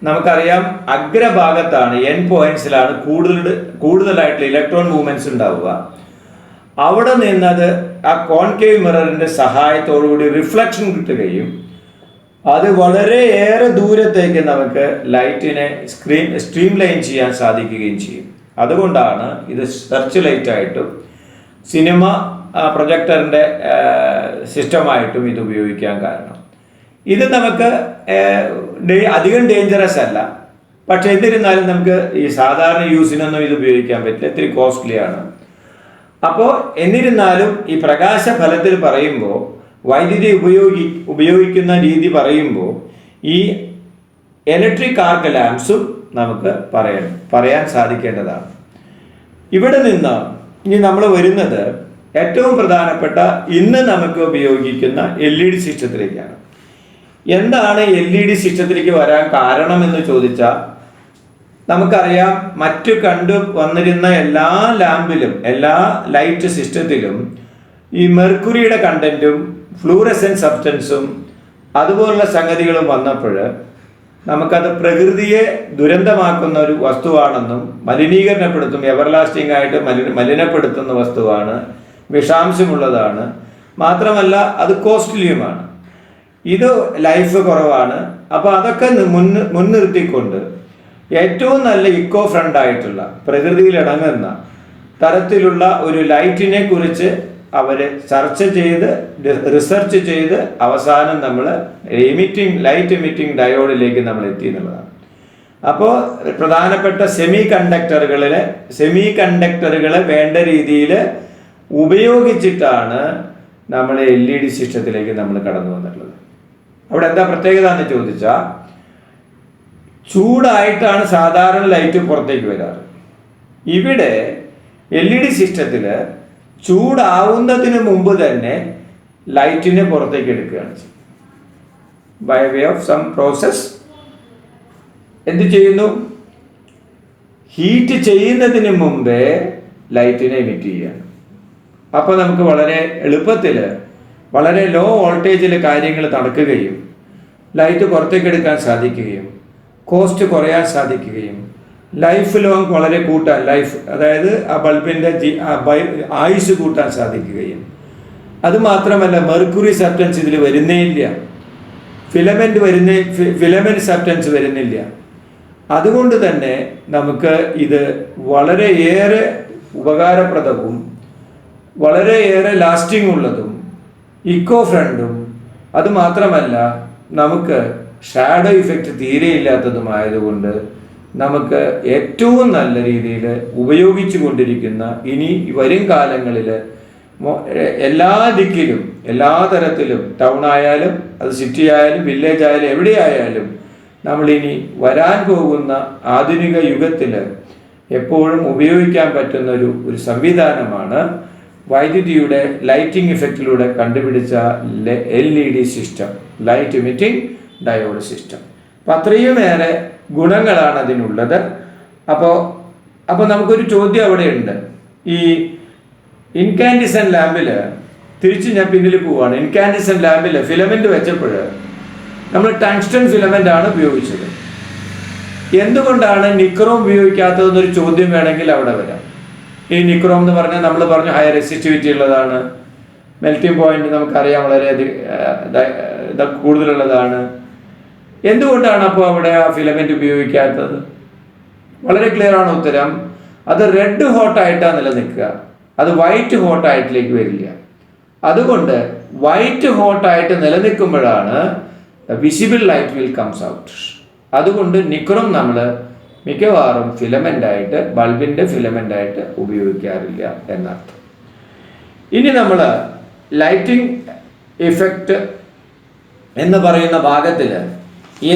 നമുക്കറിയാം, അഗ്രഭാഗത്താണ് എൻ പോയിന്റ്സിലാണ് കൂടുതലായിട്ടുള്ള ഇലക്ട്രോൺ മൂവ്മെന്റ്സ് ഉണ്ടാവുക. അവിടെ നിന്നത് ആ കോൺകേവ് മിററിന്റെ സഹായത്തോടുകൂടി റിഫ്ലക്ഷൻ കിട്ടുകയും അത് വളരെയേറെ ദൂരത്തേക്ക് നമുക്ക് ലൈറ്റിനെ സ്ട്രീം ലൈൻ ചെയ്യാൻ സാധിക്കുകയും ചെയ്യും. അതുകൊണ്ടാണ് ഇത് സെർച്ച് ലൈറ്റായിട്ടും സിനിമ പ്രൊജക്ടറിൻ്റെ സിസ്റ്റമായിട്ടും ഇത് ഉപയോഗിക്കാൻ കാരണം. ഇത് നമുക്ക് അധികം ഡേഞ്ചറസ് അല്ല, പക്ഷെ എന്നിരുന്നാലും നമുക്ക് ഈ സാധാരണ യൂസിനൊന്നും ഇത് ഉപയോഗിക്കാൻ പറ്റില്ല, ഇത്തിരി കോസ്റ്റ്ലിയാണ്. അപ്പോൾ എന്നിരുന്നാലും ഈ പ്രകാശ ഫലത്തിൽ പറയുമ്പോൾ വൈദ്യുതി ഉപയോഗിക്കുന്ന രീതി പറയുമ്പോൾ ഈ ഇലക്ട്രിക് ആർക്ക് ലാംപ്സും നമുക്ക് പറയാൻ സാധിക്കേണ്ടതാണ്. ഇവിടെ നിന്ന് ഇനി നമ്മൾ വരുന്നത് ഏറ്റവും പ്രധാനപ്പെട്ട ഇന്ന് നമുക്ക് ഉപയോഗിക്കുന്ന LED സിസ്റ്റത്തിലേക്കാണ്. എന്താണ് LED സിസ്റ്റത്തിലേക്ക് വരാൻ കാരണമെന്ന് ചോദിച്ചാൽ നമുക്കറിയാം, മറ്റു വന്നിരുന്ന എല്ലാ ലാമ്പിലും എല്ലാ ലൈറ്റ് സിസ്റ്റത്തിലും ഈ മെർക്കുറിയുടെ കണ്ടന്റും ഫ്ലൂറസെന്റ് സബ്സ്റ്റൻസും അതുപോലുള്ള സംഗതികളും വന്നപ്പോൾ നമുക്കത് പ്രകൃതിയെ ദുരന്തമാക്കുന്ന ഒരു വസ്തുവാണെന്നും മലിനീകരണപ്പെടുത്തും, എവർലാസ്റ്റിംഗ് ആയിട്ട് മലിനപ്പെടുത്തുന്ന വസ്തുവാണ്, വിഷാംശമുള്ളതാണ്, മാത്രമല്ല അത് കോസ്റ്റ്ലിയുമാണ്, ഇത് ലൈഫ് കുറവാണ്. അപ്പോൾ അതൊക്കെ മുൻനിർത്തിക്കൊണ്ട് ഏറ്റവും നല്ല ഇക്കോ ഫ്രണ്ടായിട്ടുള്ള പ്രകൃതിയിലിണങ്ങുന്ന തരത്തിലുള്ള ഒരു ലൈറ്റിനെ കുറിച്ച് അവർ ചർച്ച ചെയ്ത് റിസർച്ച് ചെയ്ത് അവസാനം നമ്മൾ ലൈറ്റ് എമിറ്റിംഗ് ഡയോഡിലേക്ക് നമ്മൾ എത്തി എന്നുള്ളതാണ്. അപ്പോൾ പ്രധാനപ്പെട്ട സെമി കണ്ടക്ടറുകളെ വേണ്ട രീതിയിൽ ഉപയോഗിച്ചിട്ടാണ് നമ്മൾ LED സിസ്റ്റത്തിലേക്ക് നമ്മൾ കടന്നു വന്നിട്ടുള്ളത്. അവിടെ എന്താ പ്രത്യേകത എന്ന് ചോദിച്ചാൽ, ചൂടായിട്ടാണ് സാധാരണ ലൈറ്റ് പുറത്തേക്ക് വരാറ്. ഇവിടെ LED സിസ്റ്റത്തിൽ ചൂടാവുന്നതിന് മുമ്പ് തന്നെ ലൈറ്റിനെ പുറത്തേക്ക് എടുക്കുകയാണ് ചെയ്യുന്നത്. By way of some process എന്ത് ചെയ്യുന്നു? ഹീറ്റ് ചെയ്യുന്നതിന് മുമ്പേ ലൈറ്റിനെ എമിറ്റ് ചെയ്യുകയാണ്. അപ്പോൾ നമുക്ക് വളരെ എളുപ്പത്തിൽ വളരെ ലോ വോൾട്ടേജിൽ കാര്യങ്ങൾ നടക്കുകയും ലൈറ്റ് പുറത്തേക്ക് എടുക്കാൻ സാധിക്കുകയും കോസ്റ്റ് കുറയാൻ സാധിക്കുകയും ലൈഫ് ലോങ് വളരെ കൂട്ടാൻ അതായത് ആ ബൾബിൻ്റെ ആയുസ് കൂട്ടാൻ സാധിക്കുകയും അതുമാത്രമല്ല മെർക്കുറി സബ്സ്റ്റൻസ് ഇതിൽ വരുന്നേ ഇല്ല, ഫിലമെന്റ് സബ്സ്റ്റൻസ് വരുന്നില്ല. അതുകൊണ്ട് തന്നെ നമുക്ക് ഇത് വളരെയേറെ ഉപകാരപ്രദവും വളരെയേറെ ലാസ്റ്റിംഗ് ഉള്ളതും ഇക്കോ ഫ്രണ്ടും അതുമാത്രമല്ല നമുക്ക് ഷാഡോ ഇഫക്റ്റ് തീരെ ഇല്ലാത്തതുമായതുകൊണ്ട് നമുക്ക് ഏറ്റവും നല്ല രീതിയിൽ ഉപയോഗിച്ചു കൊണ്ടിരിക്കുന്ന ഇനി വരും കാലങ്ങളിൽ എല്ലാ ദിക്കിലും എല്ലാ തരത്തിലും ടൗൺ ആയാലും അത് സിറ്റി ആയാലും വില്ലേജ് ആയാലും എവിടെയായാലും നമ്മളിനി വരാൻ പോകുന്ന ആധുനിക യുഗത്തിൽ എപ്പോഴും ഉപയോഗിക്കാൻ പറ്റുന്ന ഒരു സംവിധാനമാണ് വൈദ്യുതിയുടെ ലൈറ്റിംഗ് ഇഫക്റ്റിലൂടെ കണ്ടുപിടിച്ച LED system, light emitting diode system. അപ്പം അത്രയുമേറെ ഗുണങ്ങളാണ് അതിനുള്ളത്. അപ്പോൾ നമുക്കൊരു ചോദ്യം അവിടെയുണ്ട്. ഈ ഇൻകാൻഡിസെന്റ് ലാമ്പിൽ തിരിച്ച് ഞാൻ പിന്നിൽ പോവുകയാണ്. ഇൻകാൻഡിസെന്റ് ലാമ്പിൽ ഫിലമെന്റ് വെച്ചപ്പോൾ നമ്മൾ ടങ്സ്റ്റൺ ഫിലമെന്റ് ആണ് ഉപയോഗിച്ചത്. എന്തുകൊണ്ടാണ് നിക്രോം ഉപയോഗിക്കാത്തതെന്നൊരു ചോദ്യം വേണമെങ്കിൽ അവിടെ വരാം. ഈ നിക്രോം എന്ന് പറഞ്ഞാൽ നമ്മൾ പറഞ്ഞു ഹൈ റെസിസ്റ്റിവിറ്റി ഉള്ളതാണ്, മെൽറ്റിംഗ് പോയിന്റ് നമുക്കറിയാം വളരെയധികം കൂടുതലുള്ളതാണ്. എന്തുകൊണ്ടാണ് അപ്പോൾ അവിടെ ആ ഫിലമെന്റ് ഉപയോഗിക്കാത്തത്? വളരെ ക്ലിയർ ആണ് ഉത്തരം. അത് റെഡ് ഹോട്ടായിട്ടാണ് നിലനിൽക്കുക, അത് വൈറ്റ് ഹോട്ടായിട്ടിലേക്ക് വരില്ല. അതുകൊണ്ട് വൈറ്റ് ഹോട്ടായിട്ട് നിലനിൽക്കുമ്പോഴാണ് visible light will comes out. അതുകൊണ്ട് നിക്രോം നമ്മൾ മിക്കവാറും ഫിലമെൻ്റായിട്ട് ബൾബിൻ്റെ ഫിലമെൻ്റായിട്ട് ഉപയോഗിക്കാറില്ല എന്നർത്ഥം. ഇനി നമ്മൾ ലൈറ്റിംഗ് ഇഫക്റ്റ് എന്ന് പറയുന്ന ഭാഗത്തിൽ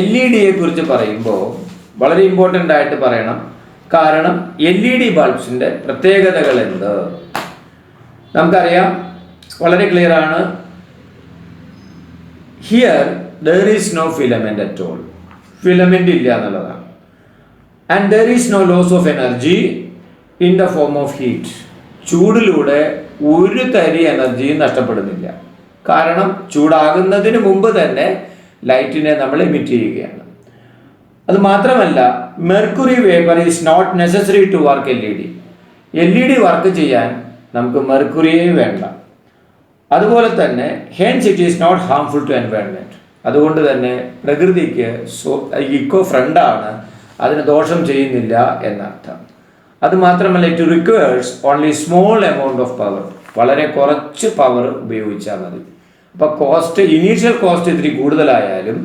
LED കുറിച്ച് പറയുമ്പോൾ വളരെ ഇമ്പോർട്ടൻ്റ് ആയിട്ട് പറയണം. കാരണം LED ബൾബ്സിൻ്റെ പ്രത്യേകതകൾ എന്ത് നമുക്കറിയാം, വളരെ ക്ലിയർ ആണ്. Here there is no filament at all, filament ഇല്ല എന്നുള്ളതാണ്. And there is no loss of energy in the form of heat. ചൂടിലൂടെ ഒരു തരി എനർജിയും നഷ്ടപ്പെടുന്നില്ല. കാരണം ചൂടാകുന്നതിന് മുമ്പ് തന്നെ ലൈറ്റിനെ നമ്മൾ എമിറ്റ് ചെയ്യുകയാണ്. അത് മാത്രമല്ല, mercury vapour is not necessary to work LED work ചെയ്യാൻ നമുക്ക് മെർക്കുറിയേ വേണ്ട. അതുപോലെ തന്നെ hence it is not harmful to environment. അതുകൊണ്ട് തന്നെ പ്രകൃതിക്ക് ഇക്കോ ഫ്രണ്ടാണ്, അതിന് ദോഷം ചെയ്യുന്നില്ല എന്നർത്ഥം. അതുമാത്രമല്ല, it requires only small amount of power, വളരെ കുറച്ച് പവർ ഉപയോഗിച്ചാൽ മതി. അപ്പോൾ ഇനീഷ്യൽ കോസ്റ്റ് ഇത്തിരി കൂടുതലായാലും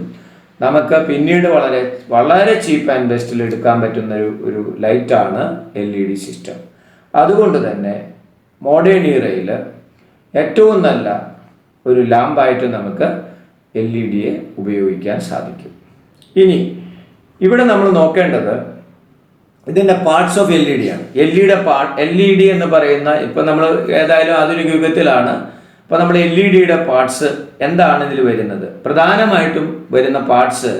നമുക്ക് പിന്നീട് വളരെ വളരെ ചീപ്പ് ആൻഡ് ബെസ്റ്റിൽ എടുക്കാൻ പറ്റുന്ന ഒരു ലൈറ്റാണ് LED സിസ്റ്റം. അതുകൊണ്ട് തന്നെ മോഡേൺ ഇയറയിൽ ഏറ്റവും നല്ല ഒരു ലാമ്പായിട്ട് നമുക്ക് LED ഉപയോഗിക്കാൻ സാധിക്കും. ഇനി ഇവിടെ നമ്മൾ നോക്കേണ്ടത് ഇതിൻ്റെ പാർട്സ് ഓഫ് LED ആണ്. LED എന്ന് പറയുന്ന, ഇപ്പം നമ്മൾ ഏതായാലും ആധുനിക യുഗത്തിലാണ്. അപ്പോൾ നമ്മൾ LED പാർട്സ് എന്താണ് ഇതിൽ വരുന്നത്? പ്രധാനമായിട്ടും വരുന്ന പാർട്സ്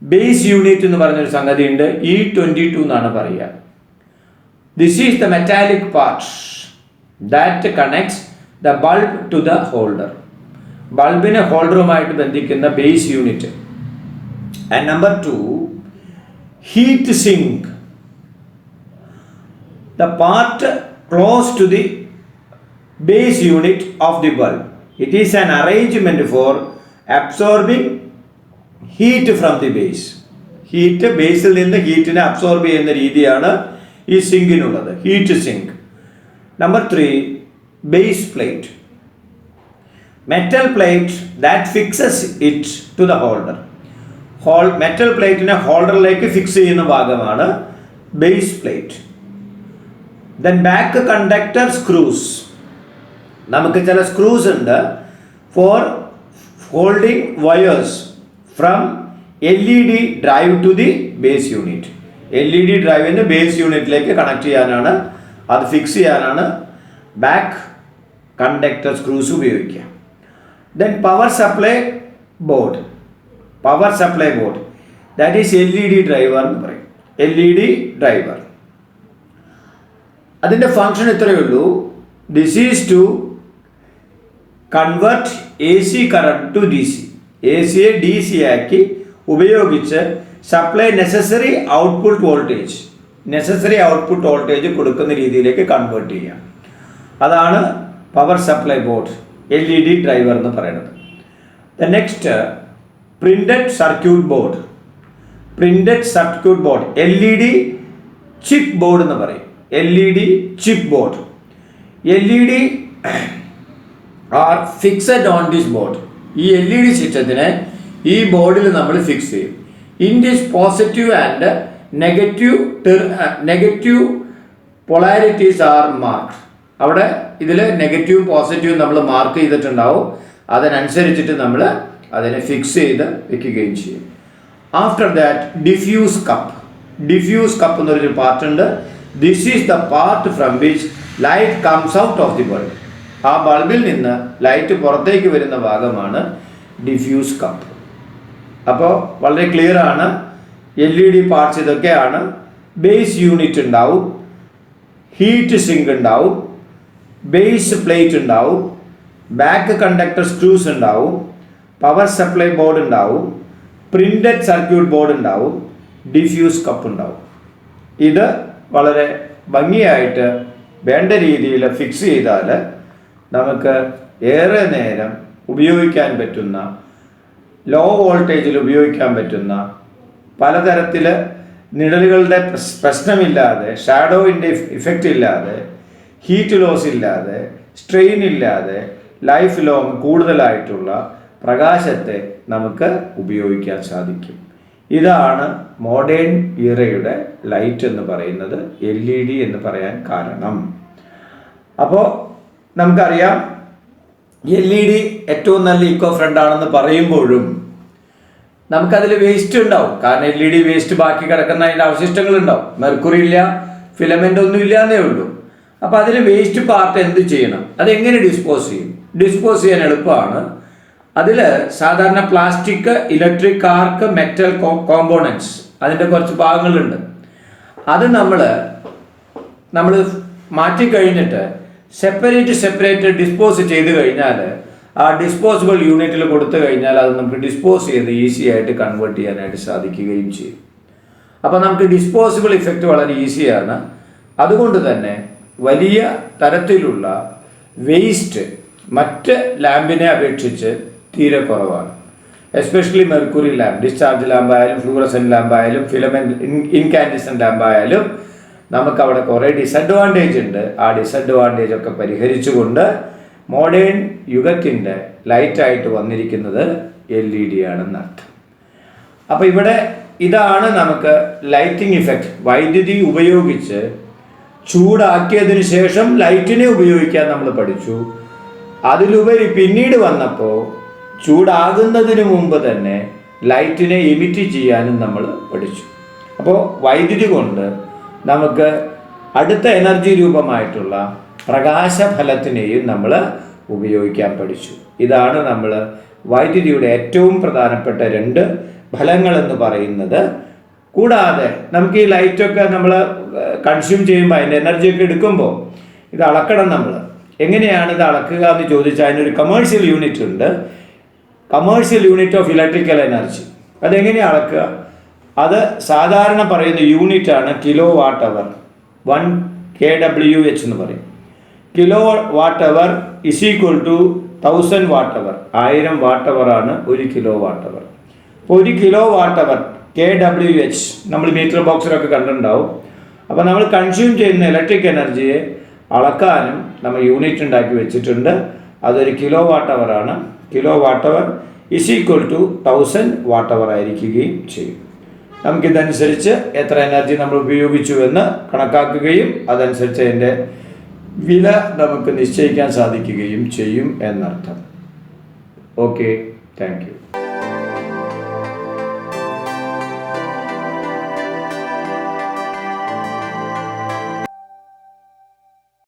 ബേസ് യൂണിറ്റ് എന്ന് പറഞ്ഞൊരു സംഗതി ഉണ്ട്. E22 എന്നാണ് പറയുക. This is the metallic part that connects the bulb to the holder. ബൾബിനെ ഹോൾഡറുമായിട്ട് ബന്ധിക്കുന്ന base unit. And number 2, heat sink, the part close to the base unit of the bulb. It is an arrangement for absorbing heat from the base. Heat ബേസിൽ നിന്ന് ഹീറ്റിനെ absorb ചെയ്യുന്ന രീതിയാണ് ഈ സിങ്കിനുള്ളത്, heat sink. Number 3, base plate, metal plate that fixes it to the holder. Metal പ്ലേറ്റിനെ ഹോൾഡറിലേക്ക് fix ചെയ്യുന്ന ഭാഗമാണ് base plate. Then back conductor screws. നമുക്ക് ചില സ്ക്രൂസ് ഉണ്ട് for holding wires from LED drive to the base unit. LED ഡ്രൈവിന് base യൂണിറ്റിലേക്ക് connect ചെയ്യാനാണ്, അത് ഫിക്സ് ചെയ്യാനാണ് ബാക്ക് കണ്ടക്ടർ സ്ക്രൂസ് ഉപയോഗിക്കുക. Then power supply board, that is LED driver എന്ന് പറയും. LED ഡ്രൈവർ അതിൻ്റെ ഫങ്ഷൻ ഇത്രയേ ഉള്ളൂ. This is to convert AC current to DC. ACയെ DC ആക്കി ഉപയോഗിച്ച് സപ്ലൈ നെസസറി ഔട്ട്പുട്ട് വോൾട്ടേജ് കൊടുക്കുന്ന രീതിയിലേക്ക് കൺവേർട്ട് ചെയ്യാം. അതാണ് power supply board, LED driver എന്ന് പറയുന്നത്. The next, printed circuit board. LED chip board എന്ന് പറയും. LED chip board. LED are fixed on this board. ഈ LED സിസ്റ്റത്തിനെ ഈ ബോർഡിൽ നമ്മൾ ഫിക്സ് ചെയ്യും. In this positive and negative polarities are mark. അവിടെ ഇതിൽ നെഗറ്റീവും പോസിറ്റീവും നമ്മൾ മാർക്ക് ചെയ്തിട്ടുണ്ടാവും. അതിനനുസരിച്ചിട്ട് നമ്മൾ അതിനെ ഫിക്സ് ചെയ്ത് വെക്കുകയും ചെയ്യും. ആഫ്റ്റർ ദാറ്റ് ഡിഫ്യൂസ് കപ്പ് എന്നൊരു പാർട്ട് ഉണ്ട്. This is the part from which light comes out of the bulb. ആ ബൾബിൽ നിന്ന് ലൈറ്റ് പുറത്തേക്ക് വരുന്ന ഭാഗമാണ് ഡിഫ്യൂസ് കപ്പ്. അപ്പോൾ വളരെ ക്ലിയർ ആണ്. LED പാർട്സ് ഇതൊക്കെയാണ്. ബേസ് യൂണിറ്റ് ഉണ്ടാവും, ഹീറ്റ് സിങ്ക് ഉണ്ടാവും, ബേസ് പ്ലേറ്റ് ഉണ്ടാവും, ബാക്ക് കണ്ടക്ടർ സ്ക്രൂസ് ഉണ്ടാവും, പവർ സപ്ലൈ ബോർഡ് ഉണ്ടാവും, പ്രിന്റഡ് സർക്യൂട്ട് ബോർഡ് ഉണ്ടാവും, ഡിഫ്യൂസ് കപ്പ് ഉണ്ടാവും. ഇത് വളരെ ഭംഗിയായിട്ട് വേണ്ട രീതിയിൽ ഫിക്സ് ചെയ്താൽ നമുക്ക് ഏറെ നേരം ഉപയോഗിക്കാൻ പറ്റുന്ന, ലോ വോൾട്ടേജിൽ ഉപയോഗിക്കാൻ പറ്റുന്ന, പലതരത്തിൽ നിഴലുകളുടെ പ്രശ്നമില്ലാതെ, ഷാഡോവിൻ്റെ ഇഫക്റ്റ് ഇല്ലാതെ, ഹീറ്റ് ലോസ് ഇല്ലാതെ, സ്ട്രെയിൻ ഇല്ലാതെ, ലൈഫ് ലോങ് കൂടുതലായിട്ടുള്ള പ്രകാശത്തെ നമുക്ക് ഉപയോഗിക്കാൻ സാധിക്കും. ഇതാണ് മോഡേൺ ഇറയുടെ ലൈറ്റ് എന്ന് പറയുന്നത്, LED എന്ന് പറയാൻ കാരണം. അപ്പോൾ നമുക്കറിയാം LED ഏറ്റവും നല്ല ഇക്കോ ഫ്രണ്ട് ആണെന്ന് പറയുമ്പോഴും നമുക്കതിൽ വേസ്റ്റ് ഉണ്ടാവും. കാരണം LED വേസ്റ്റ് ബാക്കി കിടക്കുന്ന അതിൻ്റെ അവശിഷ്ടങ്ങൾ ഉണ്ടാവും. മെർക്കുറി ഇല്ല, ഫിലമെൻ്റ് ഒന്നും ഇല്ല എന്നേ ഉള്ളൂ. അപ്പോൾ അതിൽ വേസ്റ്റ് പാർട്ട് എന്ത് ചെയ്യണം, അതെങ്ങനെ ഡിസ്പോസ് ചെയ്യും? ഡിസ്പോസ് ചെയ്യാൻ എളുപ്പമാണ്. അതിൽ സാധാരണ plastic, electric arc, metal components, അതിൻ്റെ കുറച്ച് ഭാഗങ്ങളുണ്ട്. അത് നമ്മൾ മാറ്റിക്കഴിഞ്ഞിട്ട് സെപ്പറേറ്റ് ഡിസ്പോസ് ചെയ്ത് കഴിഞ്ഞാൽ, ആ ഡിസ്പോസിബിൾ യൂണിറ്റിൽ കൊടുത്തു കഴിഞ്ഞാൽ അത് നമുക്ക് ഡിസ്പോസ് ചെയ്ത് ഈസി ആയിട്ട് കൺവേർട്ട് ചെയ്യാനായിട്ട് സാധിക്കുകയും ചെയ്യും. അപ്പോൾ നമുക്ക് ഡിസ്പോസിബിൾ ഇഫക്റ്റ് വളരെ ഈസിയാണ്. അതുകൊണ്ട് തന്നെ വലിയ തരത്തിലുള്ള വേസ്റ്റ് മറ്റ് ലാമ്പിനെ അപേക്ഷിച്ച് തീരെ കുറവാണ്. എസ്പെഷ്യലി മെർക്കുറി ലാമ്പ്, ഡിസ്ചാർജ് ലാമ്പായാലും ഫ്ലൂറസെൻ്റ് ലാമ്പായാലും ഫിലമെൻ്റ് ഇൻകാൻഡസെൻ്റ് ലാമ്പായാലും നമുക്കവിടെ കുറേ ഡിസഡ്വാൻറ്റേജ് ഉണ്ട്. ആ ഡിസഡ്വാൻറ്റേജ് ഒക്കെ പരിഹരിച്ചുകൊണ്ട് മോഡേൺ യുഗത്തിൻ്റെ ലൈറ്റായിട്ട് വന്നിരിക്കുന്നത് LED ആണെന്നർത്ഥം. അപ്പോൾ ഇവിടെ ഇതാണ് നമുക്ക് ലൈറ്റിംഗ് ഇഫക്റ്റ്. വൈദ്യുതി ഉപയോഗിച്ച് ചൂടാക്കിയതിന് ശേഷം ലൈറ്റിനെ ഉപയോഗിക്കാൻ നമ്മൾ പഠിച്ചു. അതിലുപരി പിന്നീട് വന്നപ്പോൾ ചൂടാകുന്നതിന് മുമ്പ് തന്നെ ലൈറ്റിനെ എമിറ്റ് ചെയ്യാനും നമ്മൾ പഠിച്ചു. അപ്പോൾ വൈദ്യുതി കൊണ്ട് നമുക്ക് അടുത്ത എനർജി രൂപമായിട്ടുള്ള പ്രകാശഫലത്തിനെയും നമ്മൾ ഉപയോഗിക്കാൻ പഠിച്ചു. ഇതാണ് നമ്മൾ വൈദ്യുതിയുടെ ഏറ്റവും പ്രധാനപ്പെട്ട 2 ഫലങ്ങളെന്ന് പറയുന്നത്. കൂടാതെ നമുക്ക് ഈ ലൈറ്റൊക്കെ നമ്മൾ കൺസ്യൂം ചെയ്യുമ്പോൾ അതിൻ്റെ എനർജിയൊക്കെ എടുക്കുമ്പോൾ ഇത് അളക്കണം. നമ്മൾ എങ്ങനെയാണ് ഇത് അളക്കുക എന്ന് ചോദിച്ചാൽ അതിനൊരു കമേഴ്ഷ്യൽ യൂണിറ്റ് ഉണ്ട്, commercial unit of electrical energy. അതെങ്ങനെയാണ് അളക്കുക? അത് സാധാരണ പറയുന്ന യൂണിറ്റാണ് കിലോ വാട്ട് അവർ, 1 kWh എന്ന് പറയും. Kilo watt hour is equal to 1000 watt hour. 1000 watt hour ആണ് 1 കിലോ വാട്ട് അവർ. അപ്പോൾ 1 കിലോ വാട്ട് അവർ kWh നമ്മൾ മീറ്റർ ബോക്സിലൊക്കെ കണ്ടിട്ടുണ്ടാവും. അപ്പോൾ നമ്മൾ കൺസ്യൂം ചെയ്യുന്ന ഇലക്ട്രിക് എനർജിയെ അളക്കാനും നമ്മൾ യൂണിറ്റ് ഉണ്ടാക്കി വെച്ചിട്ടുണ്ട്. അതൊരു കിലോ വാട്ട് അവർ ആണ്. Kilo watt hour is equal to 1000 watt hour ആയിരിക്കുകയും ചെയ്യും. നമുക്കിതനുസരിച്ച് എത്ര എനർജി നമ്മൾ ഉപയോഗിച്ചു എന്ന് കണക്കാക്കുകയും അതനുസരിച്ച് അതിൻ്റെ വില നമുക്ക് നിശ്ചയിക്കാൻ സാധിക്കുകയും ചെയ്യും എന്നർത്ഥം. Okay, thank you.